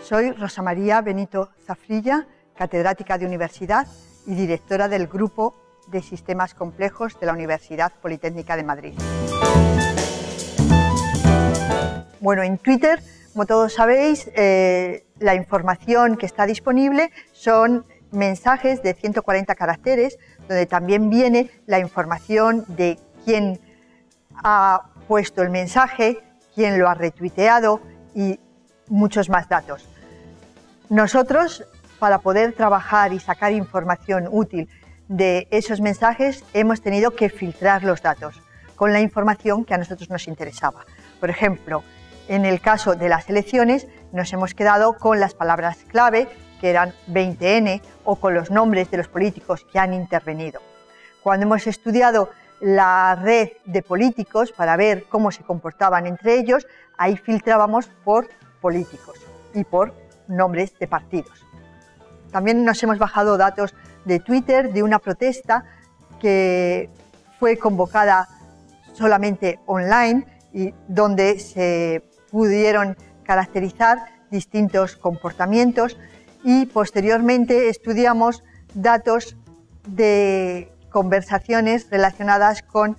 Soy Rosa María Benito Zafrilla, catedrática de Universidad y directora del Grupo de Sistemas Complejos de la Universidad Politécnica de Madrid. Bueno, en Twitter, como todos sabéis, la información que está disponible son mensajes de 140 caracteres, donde también viene la información de quién ha puesto el mensaje, quién lo ha retuiteado y muchos más datos. Nosotros, para poder trabajar y sacar información útil de esos mensajes, hemos tenido que filtrar los datos con la información que a nosotros nos interesaba. Por ejemplo, en el caso de las elecciones, nos hemos quedado con las palabras clave, que eran 20N, o con los nombres de los políticos que han intervenido. Cuando hemos estudiado la red de políticos para ver cómo se comportaban entre ellos, ahí filtrábamos por políticos y por nombres de partidos. También nos hemos bajado datos de Twitter de una protesta que fue convocada solamente online y donde se pudieron caracterizar distintos comportamientos, y posteriormente estudiamos datos de conversaciones relacionadas con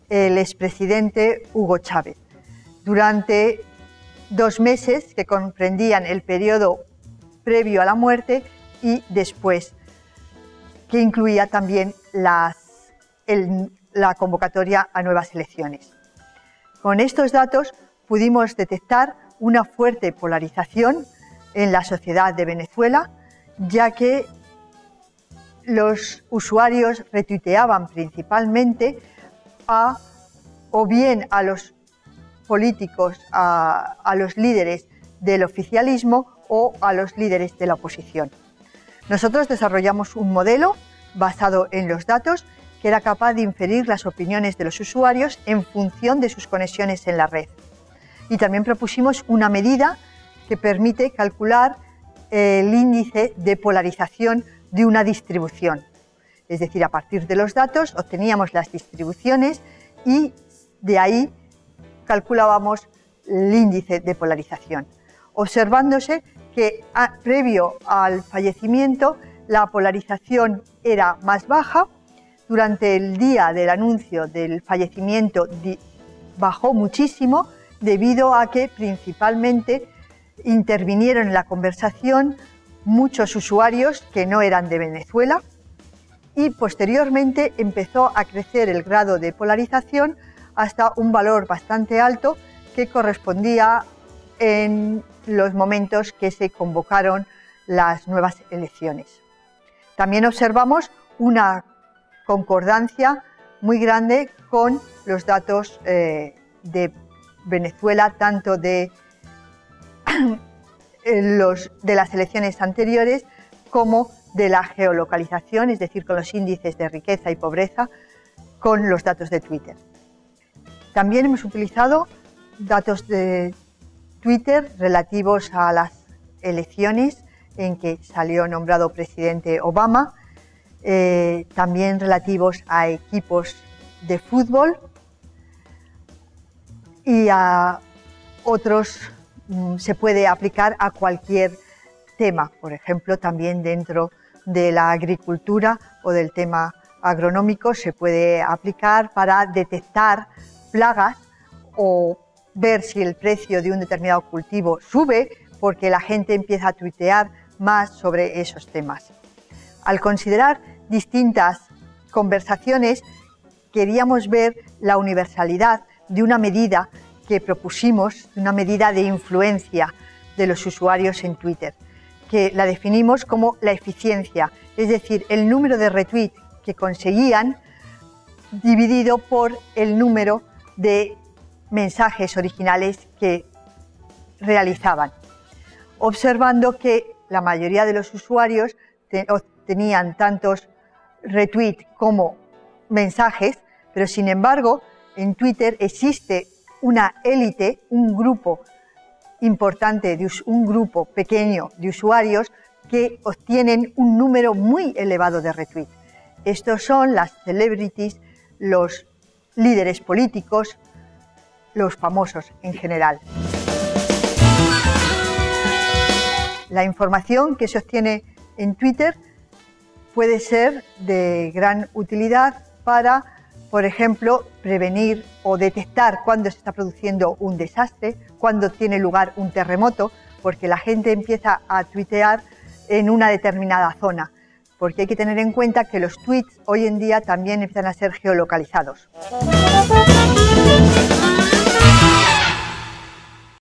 el expresidente Hugo Chávez durante 2 meses que comprendían el periodo previo a la muerte y después, que incluía también la convocatoria a nuevas elecciones. Con estos datos pudimos detectar una fuerte polarización en la sociedad de Venezuela, ya que los usuarios retuiteaban principalmente o bien a los políticos, a los líderes del oficialismo o a los líderes de la oposición. Nosotros desarrollamos un modelo basado en los datos que era capaz de inferir las opiniones de los usuarios en función de sus conexiones en la red. Y también propusimos una medida que permite calcular el índice de polarización de una distribución. Es decir, a partir de los datos obteníamos las distribuciones y de ahí calculábamos el índice de polarización, observándose que previo al fallecimiento la polarización era más baja. Durante el día del anuncio del fallecimiento bajó muchísimo debido a que principalmente intervinieron en la conversación muchos usuarios que no eran de Venezuela, y posteriormente empezó a crecer el grado de polarización hasta un valor bastante alto que correspondía en los momentos que se convocaron las nuevas elecciones. También observamos una concordancia muy grande con los datos de Venezuela, tanto de las elecciones anteriores como de la geolocalización, es decir, con los índices de riqueza y pobreza, con los datos de Twitter. También hemos utilizado datos de Twitter relativos a las elecciones en que salió nombrado presidente Obama, también relativos a equipos de fútbol y a otros. Se puede aplicar a cualquier tema, por ejemplo, también dentro de la agricultura o del tema agronómico se puede aplicar para detectar plagas o ver si el precio de un determinado cultivo sube porque la gente empieza a tuitear más sobre esos temas. Al considerar distintas conversaciones, queríamos ver la universalidad de una medida que propusimos, una medida de influencia de los usuarios en Twitter, que la definimos como la eficiencia, es decir, el número de retweets que conseguían dividido por el número de mensajes originales que realizaban, observando que la mayoría de los usuarios tenían tantos retweets como mensajes, pero sin embargo en Twitter existe una élite, un grupo importante, un grupo pequeño de usuarios que obtienen un número muy elevado de retweets. Estos son las celebrities, los líderes políticos, los famosos en general. La información que se obtiene en Twitter puede ser de gran utilidad para, por ejemplo, prevenir o detectar cuándo se está produciendo un desastre, cuándo tiene lugar un terremoto, porque la gente empieza a tuitear en una determinada zona, porque hay que tener en cuenta que los tweets hoy en día también empiezan a ser geolocalizados.